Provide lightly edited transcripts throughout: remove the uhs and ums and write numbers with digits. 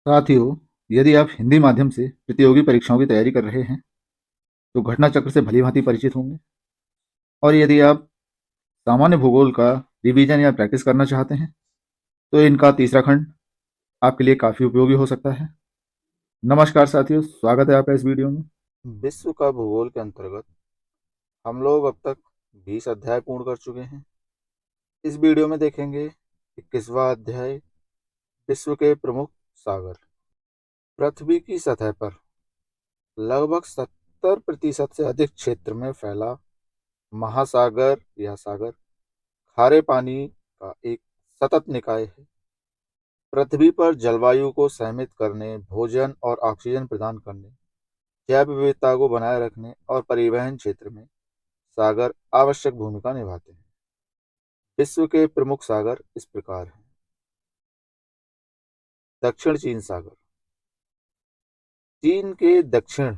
साथियों, यदि आप हिंदी माध्यम से प्रतियोगी परीक्षाओं की तैयारी कर रहे हैं, तो घटना चक्र से भली-भांति परिचित होंगे। और यदि आप सामान्य भूगोल का रिवीजन या प्रैक्टिस करना चाहते हैं, तो इनका तीसरा खंड आपके लिए काफ़ी उपयोगी हो सकता है। नमस्कार साथियों, स्वागत है आपका इस वीडियो में। विश्व का भूगोल के अंतर्गत हम लोग अब तक 20 अध्याय पूर्ण कर चुके हैं। इस वीडियो में देखेंगे 21वां अध्याय, विश्व के प्रमुख सागर। पृथ्वी की सतह पर लगभग 70% से अधिक क्षेत्र में फैला महासागर या सागर खारे पानी का एक सतत निकाय है। पृथ्वी पर जलवायु को सहमित करने, भोजन और ऑक्सीजन प्रदान करने, जैव विविधता को बनाए रखने और परिवहन क्षेत्र में सागर आवश्यक भूमिका निभाते हैं। विश्व के प्रमुख सागर इस प्रकार हैं। दक्षिण चीन सागर चीन के दक्षिण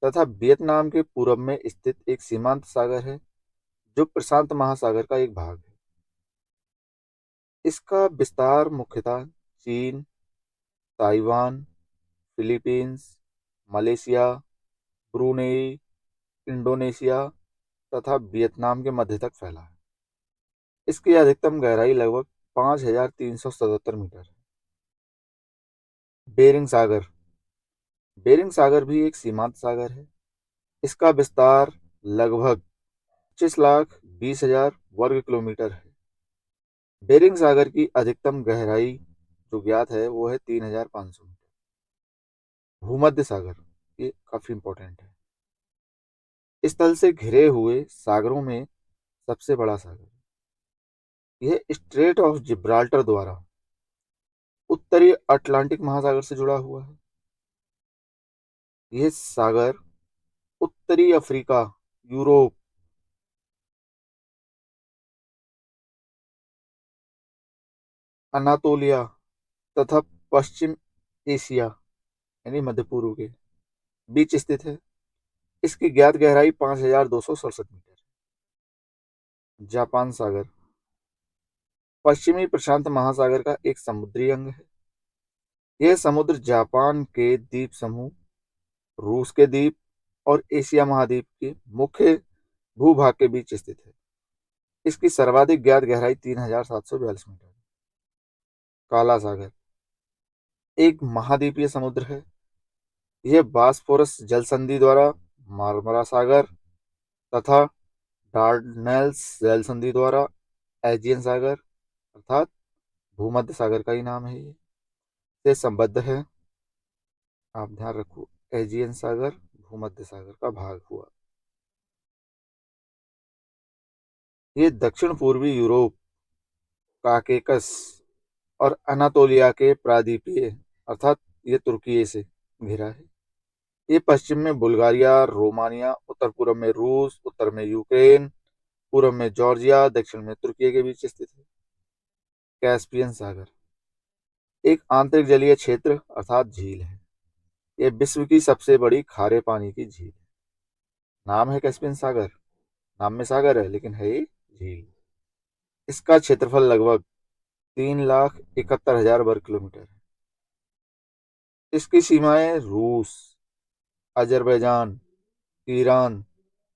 तथा वियतनाम के पूर्व में स्थित एक सीमांत सागर है जो प्रशांत महासागर का एक भाग है। इसका विस्तार मुख्यतः चीन, Taiwan, Philippines, Malaysia, Brunei, Indonesia तथा वियतनाम के मध्य तक फैला है। इसकी अधिकतम गहराई लगभग 5,377 मीटर है। बेरिंग सागर बेरिंग सागर भी एक सीमांत सागर है। इसका विस्तार लगभग 25,20,000 वर्ग किलोमीटर है। बेरिंग सागर की अधिकतम गहराई जो ज्ञात है वो है 3,500 मीटर। भूमध्य सागर ये काफी इंपॉर्टेंट है। स्थल से घिरे हुए सागरों में सबसे बड़ा सागर यह स्ट्रेट ऑफ जिब्राल्टर द्वारा उत्तरी अटलांटिक महासागर से जुड़ा हुआ है। यह सागर उत्तरी अफ्रीका, यूरोप, अनातोलिया तथा पश्चिम एशिया यानी मध्य पूर्व के बीच स्थित है। इसकी ज्ञात गहराई 5,267 मीटर है। जापान सागर पश्चिमी प्रशांत महासागर का एक समुद्री अंग है। यह समुद्र जापान के द्वीप समूह, रूस के द्वीप और एशिया महाद्वीप के मुख्य भूभाग के बीच स्थित है। इसकी सर्वाधिक ज्ञात गहराई 3,742 मीटर है। काला सागर एक महाद्वीपीय समुद्र है। यह बास्फोरस जल संधि द्वारा मार्मरा सागर तथा डार्डनेल्स जल संधि द्वारा एजियन सागर अर्थात भूमध्य सागर का ही नाम है ये से संबद्ध है। आप ध्यान रखो, एजियन सागर भूमध्य सागर का भाग हुआ। ये दक्षिण पूर्वी यूरोप, काकेकस और अनातोलिया के प्रायद्वीपीय अर्थात ये तुर्की से घिरा है। ये पश्चिम में बुल्गारिया, रोमानिया, उत्तर पूर्व में रूस, उत्तर में यूक्रेन, पूर्व में जॉर्जिया, दक्षिण में तुर्की के बीच स्थित है। कैस्पियन सागर एक आंतरिक जलीय क्षेत्र अर्थात झील है। यह विश्व की सबसे बड़ी खारे पानी की झील है। नाम है कैस्पियन सागर, नाम में सागर है लेकिन है ये झील। इसका क्षेत्रफल लगभग 3,71,000 वर्ग किलोमीटर है। इसकी सीमाएं रूस, अजरबैजान, ईरान,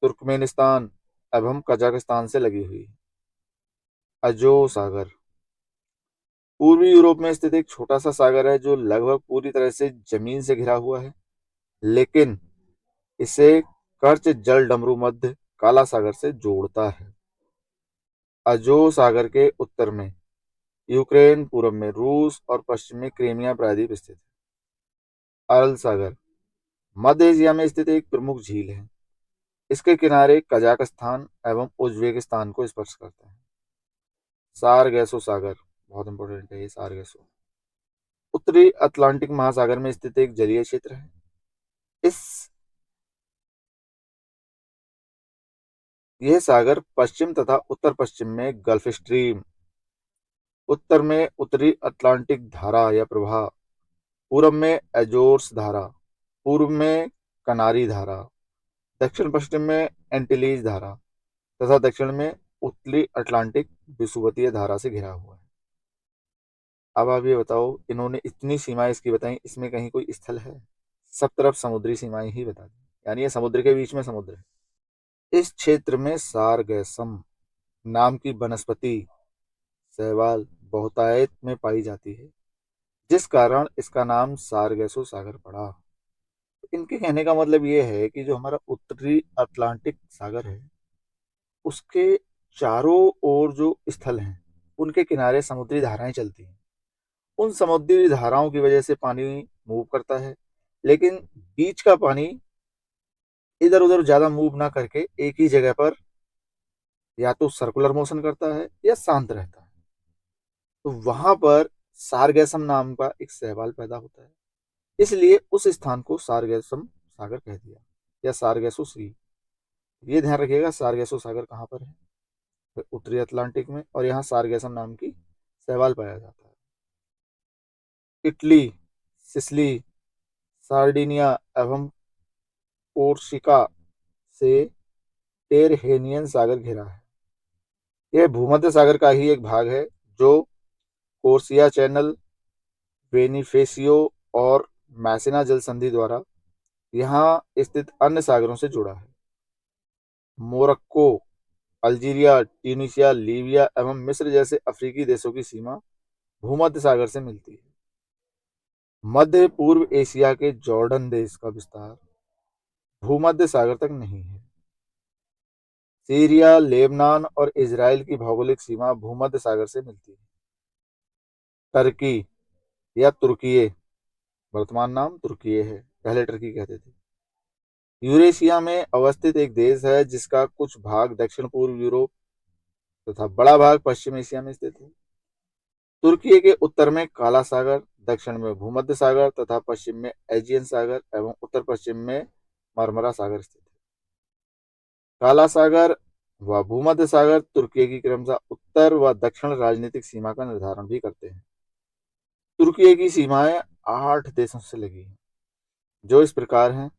तुर्कमेनिस्तान एवं कजाकिस्तान से लगी हुई है। अजो सागर पूर्वी यूरोप में स्थित एक छोटा सा सागर है जो लगभग पूरी तरह से जमीन से घिरा हुआ है, लेकिन इसे कर्च जल डमरू मध्य काला सागर से जोड़ता है। अजो सागर के उत्तर में यूक्रेन, पूर्व में रूस और पश्चिम में क्रीमिया प्रायद्वीप स्थित है। अरल सागर मध्य एशिया में स्थित एक प्रमुख झील है। इसके किनारे कजाकिस्तान एवं उज्बेकिस्तान को स्पर्श करते हैं। सारगैसो सागर बहुत इंपॉर्टेंट है। ये सारगैसो उत्तरी अटलांटिक महासागर में स्थित एक जलीय क्षेत्र है। इस यह सागर पश्चिम तथा उत्तर पश्चिम में गल्फ स्ट्रीम, उत्तर में उत्तरी अटलांटिक धारा या प्रवाह, पूर्व में एजोर्स धारा, पूर्व में कनारी धारा, दक्षिण पश्चिम में एंटिलीज धारा तथा दक्षिण में उत्तरी अटलांटिक विषुवतीय धारा से घिरा हुआ है। अब आप ये बताओ, इन्होंने इतनी सीमाएं इसकी बताई, इसमें कहीं कोई स्थल है? सब तरफ समुद्री सीमाएं ही बता दी, यानी ये समुद्र के बीच में समुद्र है। इस क्षेत्र में सारगैसम नाम की वनस्पति शैवाल बहुतायत में पाई जाती है, जिस कारण इसका नाम सारगैसो सागर पड़ा। इनके कहने का मतलब ये है कि जो हमारा उत्तरी अटलांटिक सागर है, उसके चारों ओर जो स्थल हैं, उनके किनारे समुद्री धाराएं चलती हैं। उन समुद्री धाराओं की वजह से पानी मूव करता है, लेकिन बीच का पानी इधर उधर ज्यादा मूव ना करके एक ही जगह पर या तो सर्कुलर मोशन करता है या शांत रहता है। तो वहां पर सारगैसम नाम का एक शैवाल पैदा होता है, इसलिए उस स्थान को सारगैसम सागर कह दिया, या सारगैसो सी। ये ध्यान रखिएगा, सारगैसो सागर कहाँ पर है? तो उत्तरी अटलांटिक में, और यहाँ सारगैसम नाम की शैवाल पाया जाता है। इटली, सिसिली, सार्डिनिया एवं कोर्सिका से टेरहेनियन सागर घिरा है। यह भूमध्य सागर का ही एक भाग है, जो कोर्सिया चैनल, बेनिफेसियो और मैसिना जल संधि द्वारा यहाँ स्थित अन्य सागरों से जुड़ा है। मोरक्को, अल्जीरिया, ट्यूनीशिया, लीबिया एवं मिस्र जैसे अफ्रीकी देशों की सीमा भूमध्य सागर से मिलती है। मध्य पूर्व एशिया के जॉर्डन देश का विस्तार भूमध्य सागर तक नहीं है। सीरिया, लेबनान और इजराइल की भौगोलिक सीमा भूमध्य सागर से मिलती है। टर्की या तुर्कीये, वर्तमान नाम तुर्कीये है, पहले टर्की कहते थे, यूरेशिया में अवस्थित एक देश है, जिसका कुछ भाग दक्षिण पूर्व यूरोप तथा बड़ा भाग पश्चिम एशिया में स्थित है। तुर्की के उत्तर में काला सागर, दक्षिण में भूमध्य सागर तथा पश्चिम में एजियन सागर एवं उत्तर पश्चिम में मरमरा सागर स्थित है। काला सागर व भूमध्य सागर तुर्की की क्रमशः उत्तर व दक्षिण राजनीतिक सीमा का निर्धारण भी करते हैं। तुर्की की सीमाएं 8 देशों से लगी हैं, जो इस प्रकार हैं: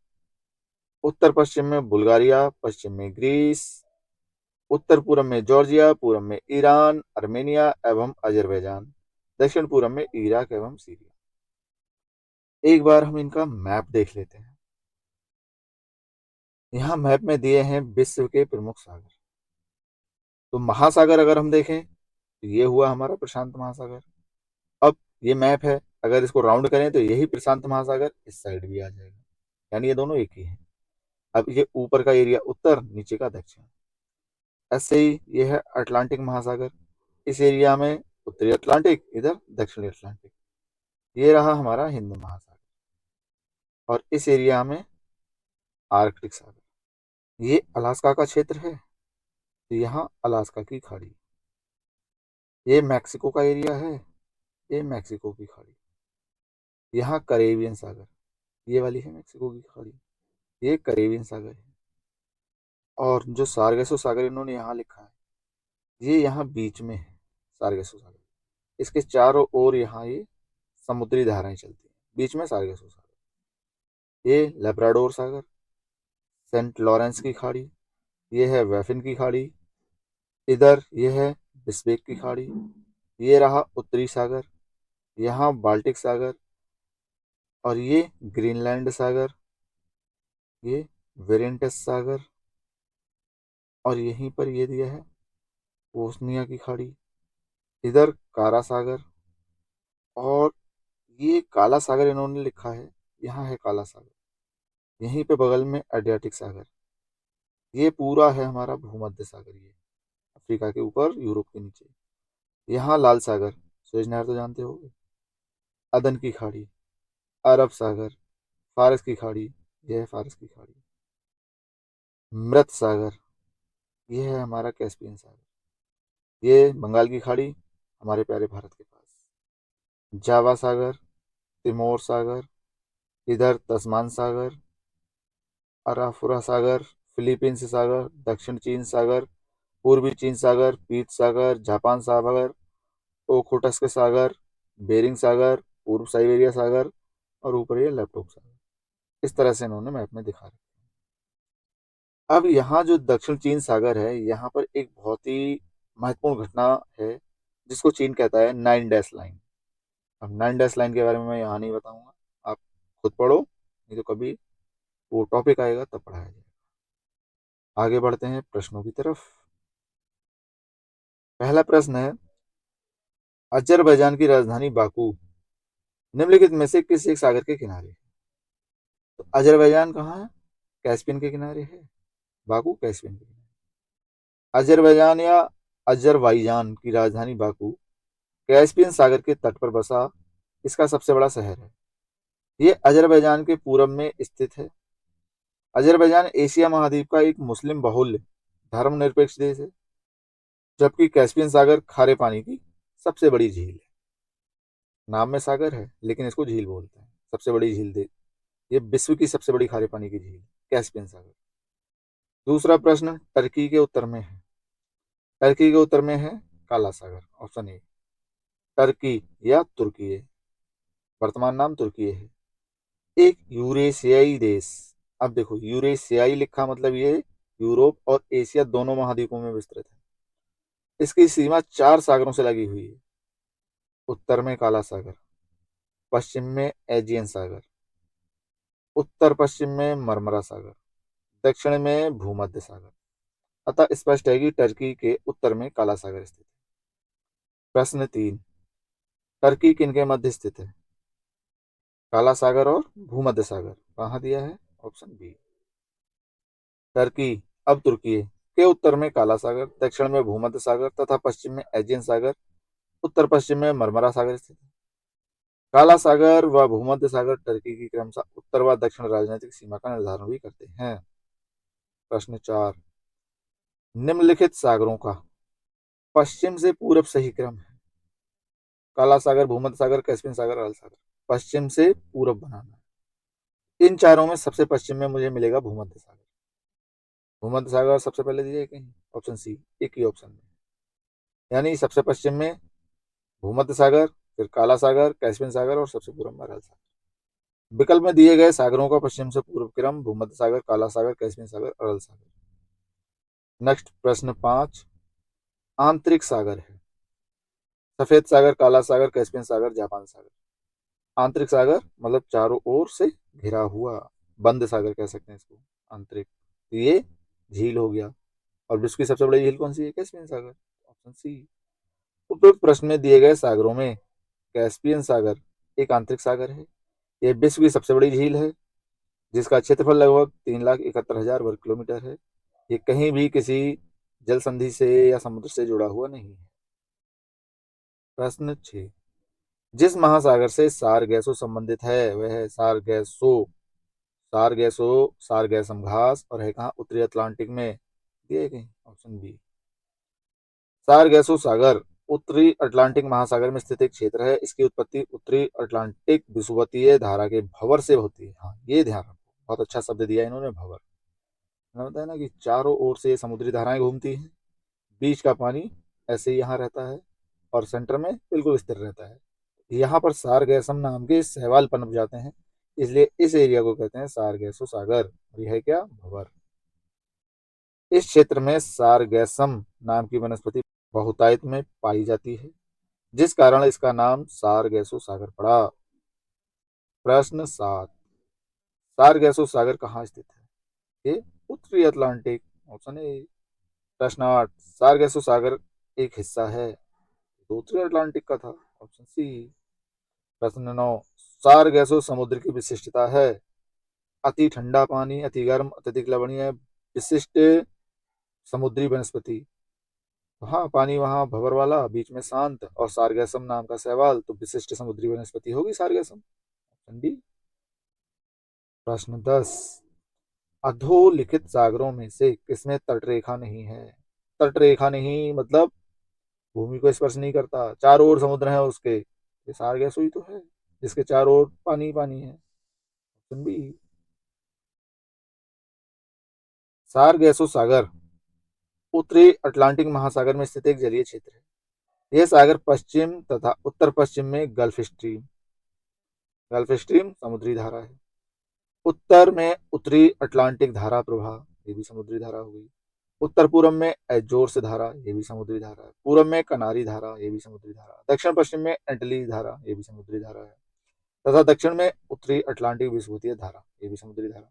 उत्तर पश्चिम में बुल्गारिया, पश्चिम में ग्रीस, उत्तर पूर्व में जॉर्जिया, पूर्व में ईरान, अर्मेनिया एवं अजरबैजान, दक्षिण पूर्व में इराक एवं सीरिया। एक बार हम इनका मैप देख लेते हैं। यहाँ मैप में दिए हैं विश्व के प्रमुख सागर। तो महासागर अगर हम देखें, तो ये हुआ हमारा प्रशांत महासागर। अब ये मैप है, अगर इसको राउंड करें तो यही प्रशांत महासागर इस साइड भी आ जाएगा, यानी ये दोनों एक ही हैं। अब ये ऊपर का एरिया उत्तर, नीचे का दक्षिण। ऐसे ही ये है अटलांटिक महासागर, इस एरिया में उत्तरी अटलांटिक, इधर दक्षिणी अटलांटिक। ये रहा हमारा हिंद महासागर, और इस एरिया में आर्कटिक सागर। ये अलास्का का क्षेत्र है, तो यहाँ अलास्का की खाड़ी। ये मैक्सिको का एरिया है, ये मैक्सिको की खाड़ी। यहाँ करेबियन सागर, ये वाली है मैक्सिको की खाड़ी, ये करेबियन सागर है। और जो सार्गेसो सागर इन्होंने यहाँ लिखा है, ये यहाँ बीच में है, सार्गेसो सागर। इसके चारों ओर यहाँ ये समुद्री धाराएं चलती हैं, बीच में सार्गेसो सागर। ये लेब्राडोर सागर, सेंट लॉरेंस की खाड़ी, ये है वेफिन की खाड़ी, इधर ये है बिस्बेक की खाड़ी, ये रहा उत्तरी सागर, यहाँ बाल्टिक सागर, और ये ग्रीनलैंड सागर, ये वेरेंटस सागर, और यहीं पर ये दिया है ओसनिया की खाड़ी, इधर कारा सागर, और ये काला सागर इन्होंने लिखा है, यहाँ है काला सागर। यहीं पे बगल में एड्रियाटिक सागर। ये पूरा है हमारा भूमध्य सागर, ये अफ्रीका के ऊपर, यूरोप के नीचे। यहाँ लाल सागर, सुएज नहर तो जानते होगे, अदन की खाड़ी, अरब सागर, फारस की खाड़ी, यह है फारस की खाड़ी, मृत सागर, यह है हमारा कैस्पियन सागर, ये बंगाल की खाड़ी, हमारे प्यारे भारत के पास, जावा सागर, तिमोर सागर, इधर तस्मान सागर, अराफुरा सागर, फिलीपींस सागर, दक्षिण चीन सागर, पूर्वी चीन सागर, पीत सागर, जापान सागर, ओखोटस्क सागर, बेरिंग सागर, पूर्व साइबेरिया सागर, और ऊपर ये लैपटॉप सागर। इस तरह से इन्होंने मैप में दिखा रखा है। अब यहाँ जो दक्षिण चीन सागर है, यहाँ पर एक बहुत ही महत्वपूर्ण घटना है, जिसको चीन कहता है 9 डैश लाइन। अब 9 डैश लाइन के बारे में मैं यहाँ नहीं बताऊंगा, आप खुद पढ़ो, नहीं तो कभी वो टॉपिक आएगा तब पढ़ाया जाएगा। आगे बढ़ते हैं प्रश्नों की तरफ। पहला प्रश्न है, अजरबैजान की राजधानी बाकू निम्नलिखित में से किस एक सागर के किनारे है? तो अजरबैजान कहाँ है? कैस्पियन के किनारे है। बाकू कैस्पियन के किनारे। अजरबैजान या अजरबैजान की राजधानी बाकू कैस्पियन सागर के तट पर बसा इसका सबसे बड़ा शहर है। ये अजरबैजान के पूरब में स्थित है। अजरबैजान एशिया महाद्वीप का एक मुस्लिम बहुल्य धर्मनिरपेक्ष देश है, जबकि कैस्पियन सागर खारे पानी की सबसे बड़ी झील है। नाम में सागर है लेकिन इसको झील बोलते हैं। सबसे बड़ी झील दे, ये विश्व की सबसे बड़ी खारे पानी की झील कैस्पियन सागर। दूसरा प्रश्न टर्की के उत्तर में है। टर्की के उत्तर में है काला सागर, ऑप्शन ए। टर्की या तुर्की, वर्तमान नाम तुर्की है, एक यूरेशियाई देश। अब देखो यूरेशियाई लिखा मतलब ये यूरोप और एशिया दोनों महाद्वीपों में विस्तृत है। इसकी सीमा 4 सागरों से लगी हुई है। उत्तर में काला सागर, पश्चिम में एजियन सागर, उत्तर पश्चिम में मरमरा सागर, दक्षिण में भूमध्य सागर। अतः स्पष्ट है कि टर्की के उत्तर में काला सागर स्थित है। प्रश्न 3, टर्की किनके मध्य स्थित है? काला सागर और भूमध्य सागर कहाँ दिया है? Option B. टर्की, अब तुर्की के उत्तर में काला सागर, दक्षिण में भूमध्य सागर तथा पश्चिम में एजियन सागर, उत्तर पश्चिम में मरमरा सागर स्थित है। काला सागर व भूमध्य सागर टर्की की क्रमशः उत्तर व दक्षिण राजनीतिक सीमा का निर्धारण भी करते हैं। प्रश्न 4, निम्नलिखित सागरों का पश्चिम से पूरब सही क्रम है। काला सागर, भूमध्य सागर, कैस्पियन सागर, अरल सागर। पश्चिम से पूरब बनाना है। इन चारों में सबसे पश्चिम में मुझे मिलेगा भूमध्य सागर। भूमध्य सागर सबसे पहले दिया है कहीं? ऑप्शन सी, एक ही ऑप्शन में, यानी सबसे पश्चिम में भूमध्य सागर, फिर काला सागर, कैस्पियन सागर और सबसे पूर्व में अरल सागर। विकल्प में दिए गए सागरों का पश्चिम से पूर्व क्रम भूमध्य सागर, काला सागर, कैस्पियन सागर, अरल सागर। नेक्स्ट प्रश्न 5, आंतरिक सागर है। सफेद सागर, काला सागर, कैस्पियन सागर, जापान सागर। आंतरिक सागर मतलब चारों ओर से घिरा हुआ, बंद सागर कह सकते हैं इसको, आंतरिक। तो ये झील हो गया। और विश्व की सबसे बड़ी झील कौन सी है? कैस्पियन सागर, ऑप्शन सी। उपरोक्त प्रश्न में दिए गए सागरों में कैस्पियन सागर एक आंतरिक सागर है। यह विश्व की सबसे बड़ी झील है, जिसका क्षेत्रफल लगभग 3,71,000 वर्ग किलोमीटर है। ये कहीं भी किसी जल संधि से या समुद्र से जुड़ा हुआ नहीं है। प्रश्न 6, जिस महासागर से सारगैसो संबंधित है वह है सारगैसो, सारगैसो, सारगैसम घास, और है कहाँ? उत्तरी अटलांटिक में दिए गए, ऑप्शन बी। सारगैसो सागर उत्तरी अटलांटिक महासागर में स्थित एक क्षेत्र है। इसकी उत्पत्ति उत्तरी अटलांटिक विषुवतीय धारा के भंवर से होती है। हाँ, ये ध्यान रखो, बहुत अच्छा शब्द दिया इन्होंने, भंवर। मैंने बताया ना कि चारों ओर से समुद्री धाराएं घूमती हैं, बीच का पानी ऐसे ही यहाँ रहता है और सेंटर में बिल्कुल स्थिर रहता है। यहाँ पर सारगैसम नाम के शैवाल पनप जाते हैं, इसलिए इस एरिया को कहते हैं सारगैसो सागर। और यह है क्या? भंवर। इस क्षेत्र में सारगैसम नाम की वनस्पति बहुतायत में पाई जाती है, जिस कारण इसका नाम सारगैसो सागर पड़ा। प्रश्न 7, सारगैसो सागर कहाँ स्थित है? ये उत्तरी अटलांटिक, ऑप्शन ए। प्रश्न 8, सारगैसो सागर एक हिस्सा है तो उत्तरी अटलांटिक का था, ऑप्शन सी। प्रश्न 9, सारगैसो समुद्र की विशिष्टता है। अति ठंडा पानी, अति गर्म, अत्यधिक लवणीय, विशिष्ट समुद्री वनस्पति। हाँ, पानी वहाँ भंवर वाला, बीच में शांत, और सारगैसम नाम का शैवाल, तो विशिष्ट समुद्री वनस्पति होगी सारगैसम, ऑप्शन डी। प्रश्न 10, अधोलिखित सागरों में से किसमें तटरेखा नहीं है? तटरेखा नहीं मतलब भूमि को स्पर्श नहीं करता, चारों ओर समुद्र है उसके, ये सारगैसो ही तो है जिसके चारों ओर पानी ही पानी है, ऑप्शन बी। सारगैसो सागर उत्तरी अटलांटिक महासागर में स्थित एक जलीय क्षेत्र है। यह सागर पश्चिम तथा उत्तर पश्चिम में गल्फ स्ट्रीम समुद्री धारा है। उत्तर में उत्तरी अटलांटिक धारा प्रवाह, ये भी समुद्री धारा हो गई। उत्तर पूर्व में एजोर से धारा, ये भी समुद्री धारा है। पूर्व में कनारी धारा, ये भी समुद्री धारा है। दक्षिण पश्चिम में एंटली धारा, ये भी समुद्री धारा है। तथा दक्षिण में उत्तरी अटलांटिक विषुवतीय धारा, ये भी समुद्री धारा।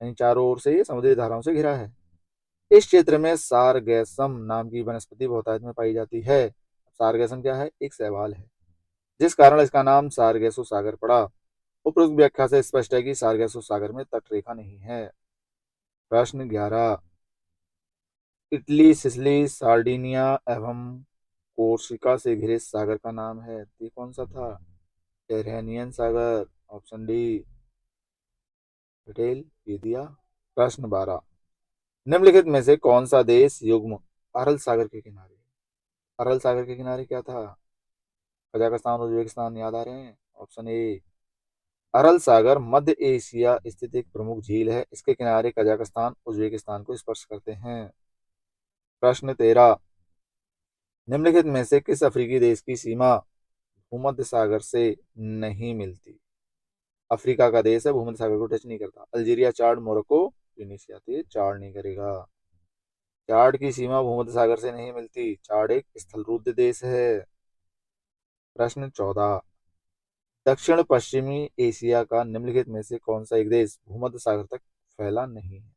यानी चारों ओर से ये समुद्री धाराओं से घिरा है। इस क्षेत्र में सारगैसम नाम की वनस्पति बहुतायत में पाई जाती है। सारगैसम क्या है? एक शैवाल है, जिस कारण इसका नाम सारगैसो सागर पड़ा। उपरोक्त व्याख्या से स्पष्ट है कि सारगैसो सागर में तटरेखा नहीं है। प्रश्न 11, इटली, सिसिली, सार्डिनिया एवं कोर्सिका से घिरे सागर का नाम है, ये कौन सा था? टेरहनियन सागर, ऑप्शन डी। डिटेल ये दिया। प्रश्न 12, निम्नलिखित में से कौन सा देश युग्म अरल सागर के किनारे? अरल सागर के किनारे क्या था? कजाकिस्तान, उज्बेकिस्तान याद आ रहे हैं? Option A. अरल Sagar Madhya Asia स्थित एक प्रमुख झील है। इसके किनारे कजाकिस्तान, उज्बेकिस्तान को स्पर्श करते हैं। प्रश्न 13, निम्नलिखित में से किस अफ्रीकी देश की सीमा भूमध्य सागर से नहीं मिलती? अफ्रीका का देश है, भूमध्य सागर को टच नहीं करता। अल्जीरिया, चाड, मोरक्को, ट्यूनीशिया, तो ये चाड नहीं करेगा। चाड की सीमा भूमध्य सागर से नहीं मिलती। चाड एक स्थलरूद्ध देश है। प्रश्न 14, दक्षिण पश्चिमी एशिया का निम्नलिखित में से कौन सा एक देश भूमध्य सागर तक फैला नहीं है?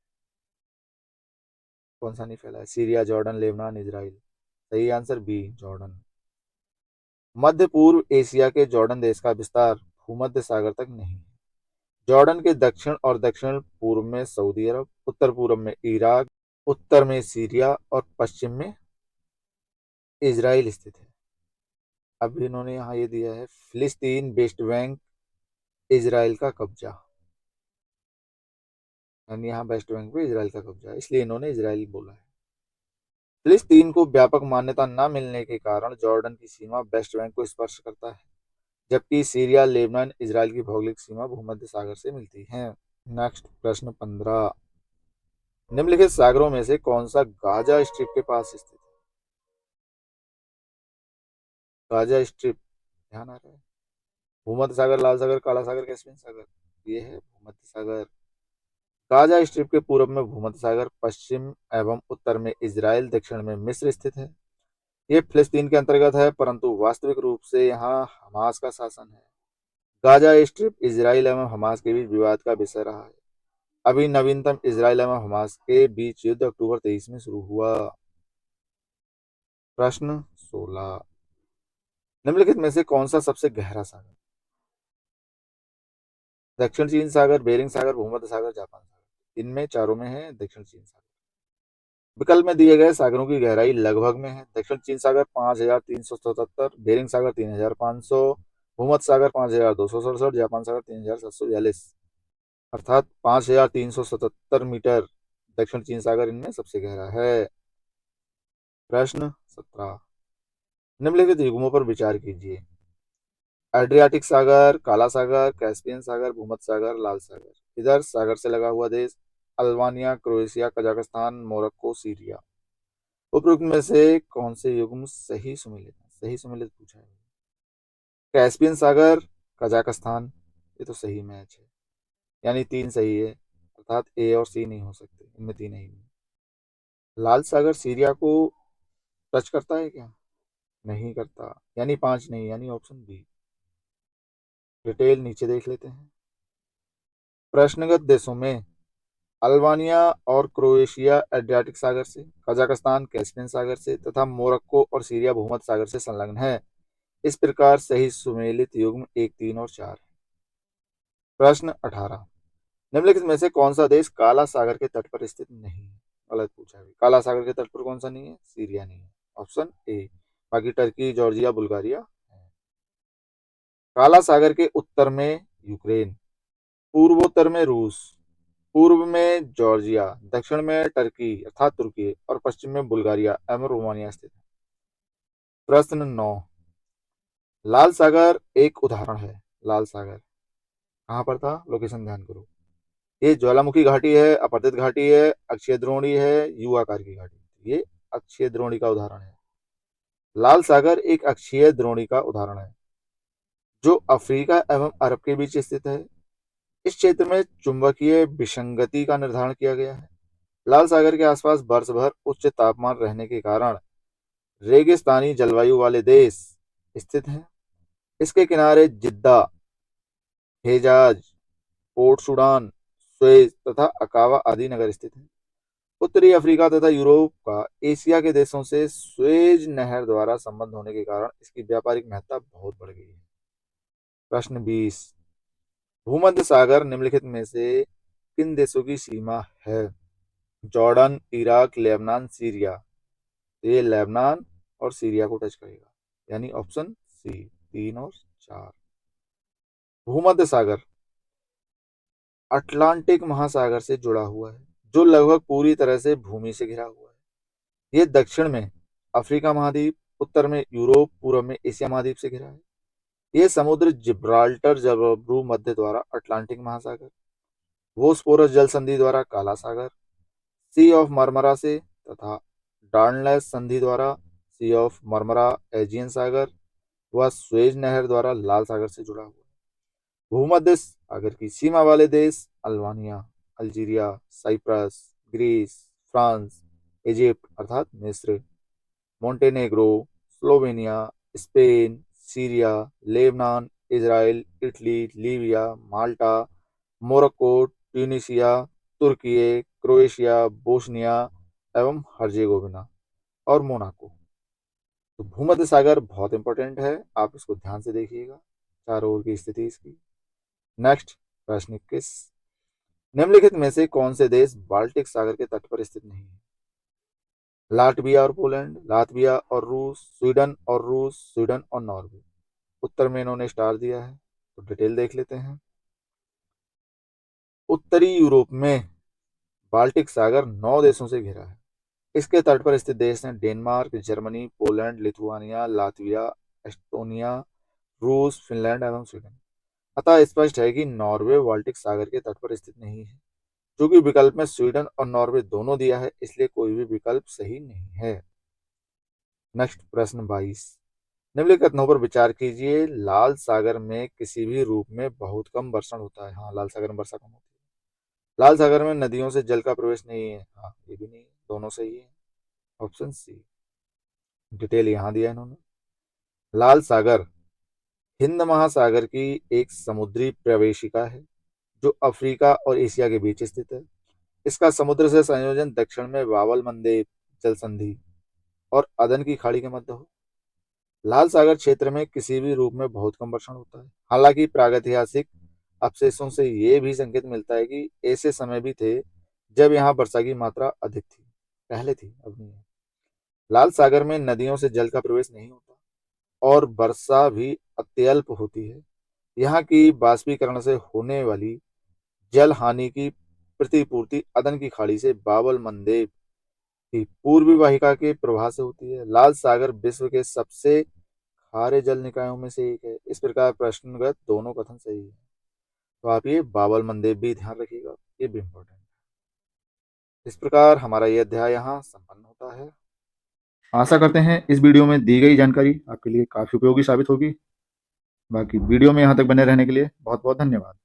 कौन सा नहीं फैला है? Syria, Jordan, Lebanon, Israel. सही आंसर बी, जॉर्डन। मध्य पूर्व एशिया के जॉर्डन देश का विस्तार भूमध्य सागर तक नहीं है। जॉर्डन के दक्षिण और दक्षिण पूर्व में सऊदी अरब, उत्तर पूर्व में इराक, उत्तर में सीरिया और पश्चिम में इजराइल स्थित है। अब इन्होंने यहाँ ये दिया है, फिलिस्तीन, वेस्ट बैंक, इजराइल का कब्जा। यानी यहाँ वेस्ट बैंक पे इजराइल का कब्जा है, इसलिए इन्होंने इजराइल बोला है। फिलिस्तीन को व्यापक मान्यता न मिलने के कारण जॉर्डन की सीमा वेस्ट बैंक को स्पर्श करता है, जबकि सीरिया, लेबनान, इजराइल की भौगोलिक सीमा भूमध्य सागर से मिलती है। नेक्स्ट प्रश्न 15, निम्नलिखित सागरों में से कौन सा गाजा स्ट्रिप के पास स्थित है? गाजा स्ट्रिप ध्यान आ रहा है? भूमध्य सागर, लाल सागर, काला सागर, कैस्पियन सागर, ये है भूमध्य सागर। गाजा स्ट्रिप के पूर्व में भूमध्य सागर, पश्चिम एवं उत्तर में इजराइल, दक्षिण में मिस्र स्थित है। ये फिलिस्तीन के अंतर्गत है, परंतु वास्तविक रूप से यहाँ हमास का शासन है। गाजा स्ट्रिप इजराइल एवं हमास के बीच विवाद का विषय रहा है। अभी नवीनतम इजराइल एवं हमास के बीच युद्ध अक्टूबर 23 में शुरू हुआ। प्रश्न 16, निम्नलिखित में से कौन सा सबसे गहरा सागर? दक्षिण चीन सागर, बेरिंग सागर, भूमध्य सागर, जापान सागर। इनमें चारों में है दक्षिण चीन सागर। विकल्प में दिए गए सागरों की गहराई लगभग में है। दक्षिण चीन सागर 5,377, बेरिंग सागर 3,500, भूमध्य सागर 5,267, जापान सागर 3,742, अर्थात 5,377 मीटर। दक्षिण चीन सागर इनमें सबसे गहरा है। प्रश्न 17, निम्नलिखित युग्मों पर विचार कीजिए। एड्रियाटिक सागर, काला सागर, कैस्पियन सागर, भूमध्य सागर, लाल सागर। इधर सागर से लगा हुआ देश Albania, Croatia, Kazakhstan, Morocco, Syria. उपरोक्त में से कौन से युग्म सही सुमेलित है? सही सुमेलित पूछा है। कैस्पियन सागर, कजाकिस्तान, ये तो सही मैच है, यानी 3 सही है, अर्थात ए और सी नहीं हो सकते, इनमें 3 ही नहीं। लाल सागर सीरिया को टच करता है क्या? नहीं करता, यानी 5 नहीं, यानी ऑप्शन बी। डिटेल नीचे देख लेते हैं। प्रश्नगत देशों में अल्बानिया और क्रोएशिया एड्रियाटिक सागर से, कजाकिस्तान कैस्पियन सागर से तथा मोरक्को और सीरिया भूमध्य सागर से संलग्न है। इस प्रकार सही सुमेलित युग्म 1, 3 और 4 है। प्रश्न 18, निम्नलिखित में से कौन सा देश काला सागर के तट पर स्थित नहीं है? गलत पूछा है। काला सागर के तट पर कौन सा नहीं है? सीरिया नहीं है, ऑप्शन ए। बाकी टर्की, जॉर्जिया, बुल्गारिया है। काला सागर के उत्तर में यूक्रेन, पूर्वोत्तर में रूस, पूर्व में जॉर्जिया, दक्षिण में टर्की अर्थात तुर्की और पश्चिम में बुल्गारिया एवं रोमानिया स्थित है। प्रश्न 9, लाल सागर एक उदाहरण है। लाल सागर कहाँ पर था? लोकेशन ध्यान करो। ये ज्वालामुखी घाटी है, अपरदित घाटी है, अक्षय द्रोणी है, यू आकार की घाटी। ये अक्षय द्रोणी का उदाहरण है। लाल सागर एक अक्षीय द्रोणी का उदाहरण है, जो अफ्रीका एवं अरब के बीच स्थित है। इस क्षेत्र में चुंबकीय विसंगति का निर्धारण किया गया है। लाल सागर के आसपास वर्ष भर उच्च तापमान रहने के कारण रेगिस्तानी जलवायु वाले देश स्थित हैं। इसके किनारे जिद्दा, हेजाज, पोर्ट सुडान, सुएज तथा अकावा आदि नगर स्थित हैं। उत्तरी अफ्रीका तथा यूरोप का एशिया के देशों से सुएज नहर द्वारा संबंध होने के कारण इसकी व्यापारिक महत्ता बहुत बढ़ गई है। प्रश्न 20, भूमध्य सागर निम्नलिखित में से किन देशों की सीमा है? Jordan, Iraq, Lebanon, Syria. तो ये लेबनान और सीरिया को टच करेगा, यानी ऑप्शन सी 3 और 4। भूमध्य सागर अटलांटिक महासागर से जुड़ा हुआ है, जो लगभग पूरी तरह से भूमि से घिरा हुआ है। ये दक्षिण में अफ्रीका महाद्वीप, उत्तर में यूरोप, पूर्व में एशिया महाद्वीप से घिरा है। ये समुद्र जिब्राल्टर जलभू मध्य द्वारा अटलांटिक महासागर, बोस्फोरस जल संधि द्वारा काला सागर, सी ऑफ मरमरा से तथा डार्डनेस संधि द्वारा सी ऑफ मरमरा एजियन सागर व स्वेज नहर द्वारा लाल सागर से जुड़ा हुआ है। भूमध्य सागर की सीमा वाले देश Albania, Algeria, Cyprus, Greece, France, Egypt अर्थात मिस्र, Montenegro, Slovenia, Spain, Syria, Lebanon, Israel, Italy, Libya, Malta, Morocco, Tunisia, तुर्की, क्रोएशिया, बोस्निया एवं हर्जेगोविना और मोनाको। तो भूमध्य सागर बहुत इंपॉर्टेंट है, आप इसको ध्यान से देखिएगा, चारों ओर की स्थिति इसकी। नेक्स्ट, प्रश्न 21, निम्नलिखित में से कौन से देश बाल्टिक सागर के तट पर स्थित नहीं है? लाटविया और पोलैंड, लातविया और रूस, स्वीडन और रूस, स्वीडन और नॉर्वे। उत्तर में इन्होंने स्टार दिया है, तो डिटेल देख लेते हैं। उत्तरी यूरोप में बाल्टिक सागर 9 देशों से घिरा है। इसके तट पर स्थित देश हैं Denmark, Germany, Poland, Lithuania, Latvia, Estonia, रूस, फिनलैंड एवं स्वीडन। अतः स्पष्ट है कि नॉर्वे बाल्टिक सागर के तट पर स्थित नहीं है। चूंकि विकल्प में स्वीडन और नॉर्वे दोनों दिया है, इसलिए कोई भी विकल्प सही नहीं है। नेक्स्ट, प्रश्न 22, निम्नलिखित कथनों पर विचार कीजिए। लाल सागर में किसी भी रूप में बहुत कम वर्षण होता है। हाँ, लाल सागर में वर्षा कम होती है। लाल सागर में नदियों से जल का प्रवेश नहीं है। हाँ, ये भी नहीं है, दोनों सही है, ऑप्शन सी। डिटेल यहाँ दिया है इन्होंने। लाल सागर हिंद महासागर की एक समुद्री प्रवेशिका है, जो अफ्रीका और एशिया के बीच स्थित है। इसका समुद्र से संयोजन दक्षिण में बाबल मंदेब जल संधि और अदन की खाड़ी के मध्य हो। लाल सागर क्षेत्र में किसी भी रूप में बहुत कम वर्षण होता है। हालांकि प्रागैतिहासिक अवशेषों से ये भी संकेत मिलता है कि ऐसे समय भी थे जब यहाँ वर्षा की मात्रा अधिक थी, पहले थी, अब नहीं है। लाल सागर में नदियों से जल का प्रवेश नहीं होता और वर्षा भी अत्यल्प होती है। यहाँ की बाष्पीकरण से होने वाली जल हानि की प्रतिपूर्ति अदन की खाड़ी से बाबल मंदेब की पूर्वी वाहिका के प्रवाह से होती है। लाल सागर विश्व के सबसे खारे जल निकायों में से एक है। इस प्रकार प्रश्नगत दोनों कथन सही है, तो आप ये बाबल मंदेब भी ध्यान रखिएगा, ये भी इंपॉर्टेंट है। इस प्रकार हमारा ये अध्याय यहाँ संपन्न होता है। आशा करते हैं इस वीडियो में दी गई जानकारी आपके लिए काफ़ी उपयोगी साबित होगी। बाकी वीडियो में यहाँ तक बने रहने के लिए बहुत बहुत धन्यवाद।